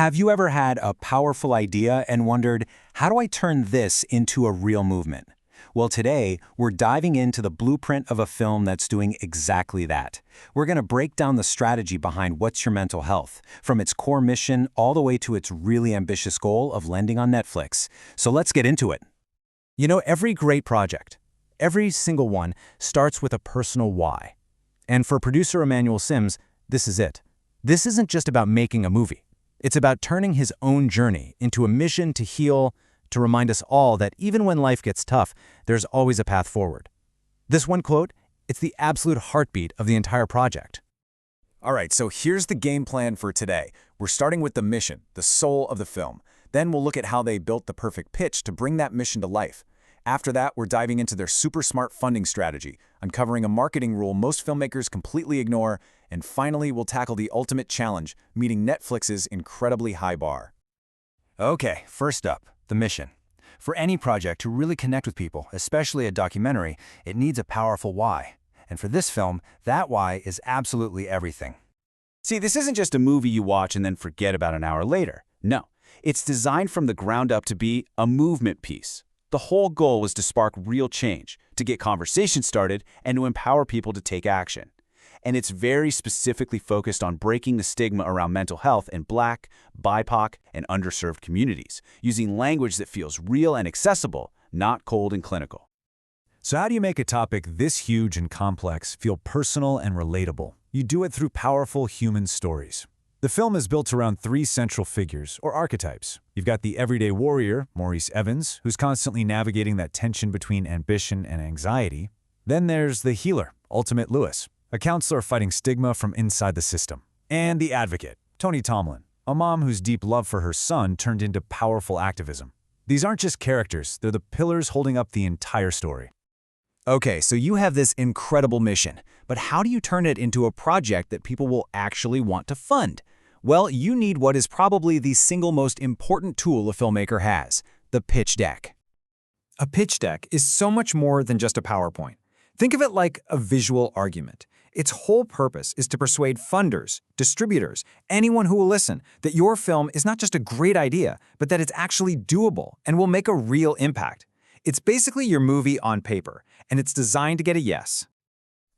Have you ever had a powerful idea and wondered, how do I turn this into a real movement? Well, today, we're diving into the blueprint of a film that's doing exactly that. We're going to break down the strategy behind What's Your Mental Health, from its core mission all the way to its really ambitious goal of landing on Netflix. So let's get into it. You know, every great project, every single one, starts with a personal why. And for producer Emmanuel Sims, this is it. This isn't just about making a movie. It's about turning his own journey into a mission to heal, to remind us all that even when life gets tough, there's always a path forward. This one quote, it's the absolute heartbeat of the entire project. All right, so here's the game plan for today. We're starting with the mission, the soul of the film. Then we'll look at how they built the perfect pitch to bring that mission to life. After that, we're diving into their super smart funding strategy, uncovering a marketing rule most filmmakers completely ignore, and finally, we'll tackle the ultimate challenge, meeting Netflix's incredibly high bar. Okay, first up, the mission. For any project to really connect with people, especially a documentary, it needs a powerful why. And for this film, that why is absolutely everything. See, this isn't just a movie you watch and then forget about an hour later. No, it's designed from the ground up to be a movement piece. The whole goal was to spark real change, to get conversations started, and to empower people to take action. And it's very specifically focused on breaking the stigma around mental health in Black, BIPOC, and underserved communities, using language that feels real and accessible, not cold and clinical. So how do you make a topic this huge and complex feel personal and relatable? You do it through powerful human stories. The film is built around three central figures, or archetypes. You've got the everyday warrior, Maurice Evans, who's constantly navigating that tension between ambition and anxiety. Then there's the healer, Ultimate Lewis, a counselor fighting stigma from inside the system. And the advocate, Toni Tomlin, a mom whose deep love for her son turned into powerful activism. These aren't just characters, they're the pillars holding up the entire story. Okay, so you have this incredible mission, but how do you turn it into a project that people will actually want to fund? Well, you need what is probably the single most important tool a filmmaker has, the pitch deck. A pitch deck is so much more than just a PowerPoint. Think of it like a visual argument. Its whole purpose is to persuade funders, distributors, anyone who will listen, that your film is not just a great idea, but that it's actually doable and will make a real impact. It's basically your movie on paper, and it's designed to get a yes.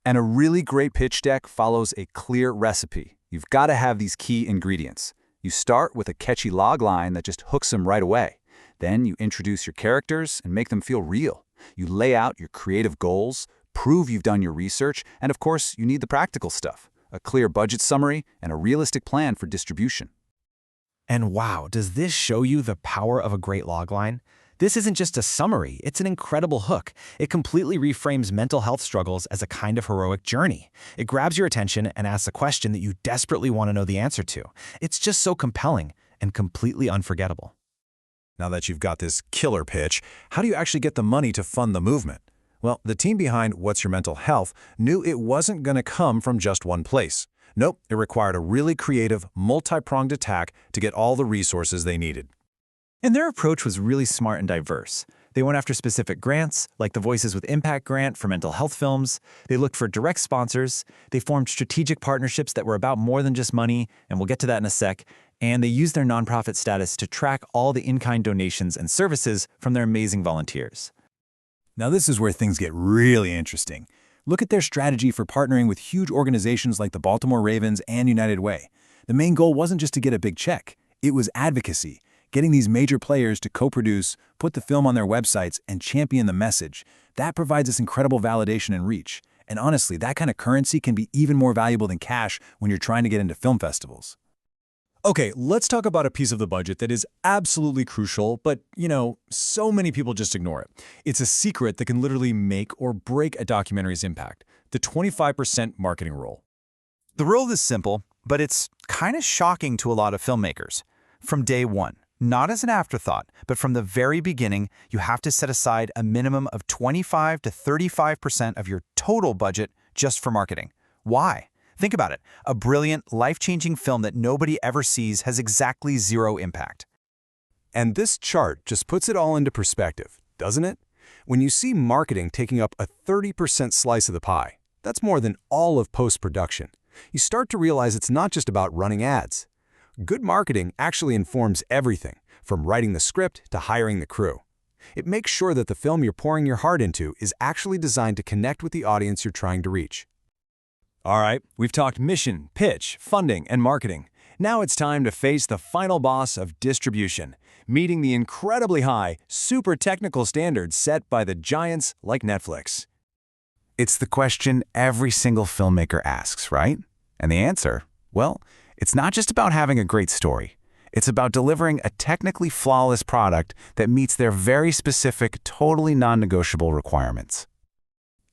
And a really great pitch deck follows a clear recipe. You've got to have these key ingredients. You start with a catchy log line that just hooks them right away. Then you introduce your characters and make them feel real. You lay out your creative goals, prove you've done your research, and of course, you need the practical stuff, a clear budget summary and a realistic plan for distribution. And wow, does this show you the power of a great logline? This isn't just a summary, it's an incredible hook. It completely reframes mental health struggles as a kind of heroic journey. It grabs your attention and asks a question that you desperately want to know the answer to. It's just so compelling and completely unforgettable. Now that you've got this killer pitch, how do you actually get the money to fund the movement? Well, the team behind What's Your Mental Health knew it wasn't going to come from just one place. Nope, it required a really creative, multi-pronged attack to get all the resources they needed. And their approach was really smart and diverse. They went after specific grants, like the Voices with Impact grant for mental health films. They looked for direct sponsors. They formed strategic partnerships that were about more than just money, and we'll get to that in a sec. And they used their nonprofit status to track all the in-kind donations and services from their amazing volunteers. Now this is where things get really interesting. Look at their strategy for partnering with huge organizations like the Baltimore Ravens and United Way. The main goal wasn't just to get a big check. It was advocacy, getting these major players to co-produce, put the film on their websites, and champion the message. That provides us incredible validation and reach. And honestly, that kind of currency can be even more valuable than cash when you're trying to get into film festivals. Okay, let's talk about a piece of the budget that is absolutely crucial, but, so many people just ignore it. It's a secret that can literally make or break a documentary's impact, the 25% marketing rule. The rule is simple, but it's kind of shocking to a lot of filmmakers. From day one, not as an afterthought, but from the very beginning, you have to set aside a minimum of 25 to 35% of your total budget just for marketing. Why? Think about it. A brilliant, life-changing film that nobody ever sees has exactly zero impact. And this chart just puts it all into perspective, doesn't it? When you see marketing taking up a 30% slice of the pie, that's more than all of post-production. You start to realize it's not just about running ads. Good marketing actually informs everything, from writing the script to hiring the crew. It makes sure that the film you're pouring your heart into is actually designed to connect with the audience you're trying to reach. All right, we've talked mission, pitch, funding, and marketing. Now it's time to face the final boss of distribution, meeting the incredibly high, super technical standards set by the giants like Netflix. It's the question every single filmmaker asks, right? And the answer? Well, it's not just about having a great story. It's about delivering a technically flawless product that meets their very specific, totally non-negotiable requirements.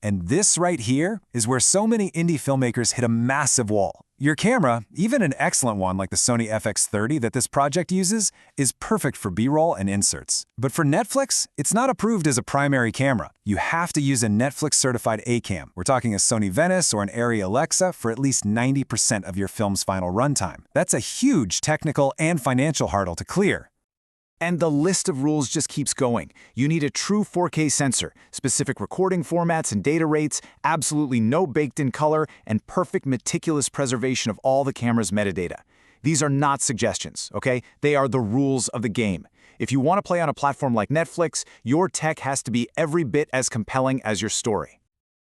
And this right here is where so many indie filmmakers hit a massive wall. Your camera, even an excellent one like the Sony FX30 that this project uses, is perfect for B-roll and inserts. But for Netflix, it's not approved as a primary camera. You have to use a Netflix-certified A-cam. We're talking a Sony Venice or an Arri Alexa for at least 90% of your film's final runtime. That's a huge technical and financial hurdle to clear. And the list of rules just keeps going. You need a true 4K sensor, specific recording formats and data rates, absolutely no baked-in color, and perfect meticulous preservation of all the camera's metadata. These are not suggestions, okay? They are the rules of the game. If you want to play on a platform like Netflix, your tech has to be every bit as compelling as your story.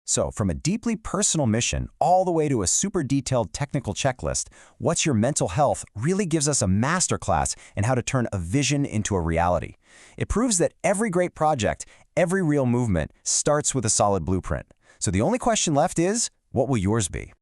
So, from a deeply personal mission all the way to a super detailed technical checklist, What's Your Mental Health really gives us a masterclass in how to turn a vision into a reality. It proves that every great project, every real movement, starts with a solid blueprint. So the only question left is, what will yours be?